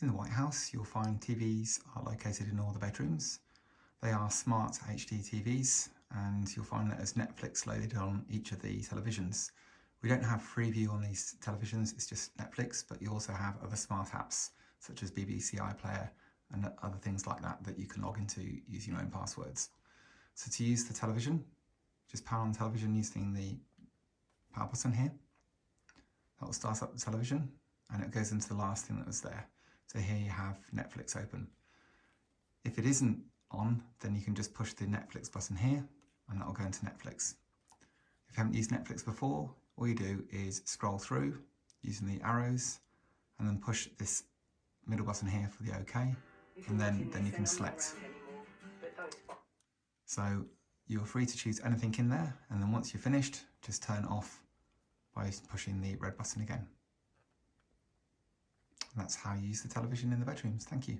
In the White House, you'll find TVs are located in all the bedrooms. They are smart HDTVs, and you'll find that there's Netflix loaded on each of the televisions. We don't have Freeview on these televisions, it's just Netflix, but you also have other smart apps such as BBC iPlayer and other things like that that you can log into using your own passwords. So to use the television, just power on the television using the power button here. That will start up the television and it goes into the last thing that was there. So here you have Netflix open. If it isn't on, then you can just push the Netflix button here and that will go into Netflix. If you haven't used Netflix before, all you do is scroll through using the arrows and then push this middle button here for the OK, and then you can select. So you're free to choose anything in there, and then once you're finished, just turn off by pushing the red button again. And that's how you use the television in the bedrooms. Thank you.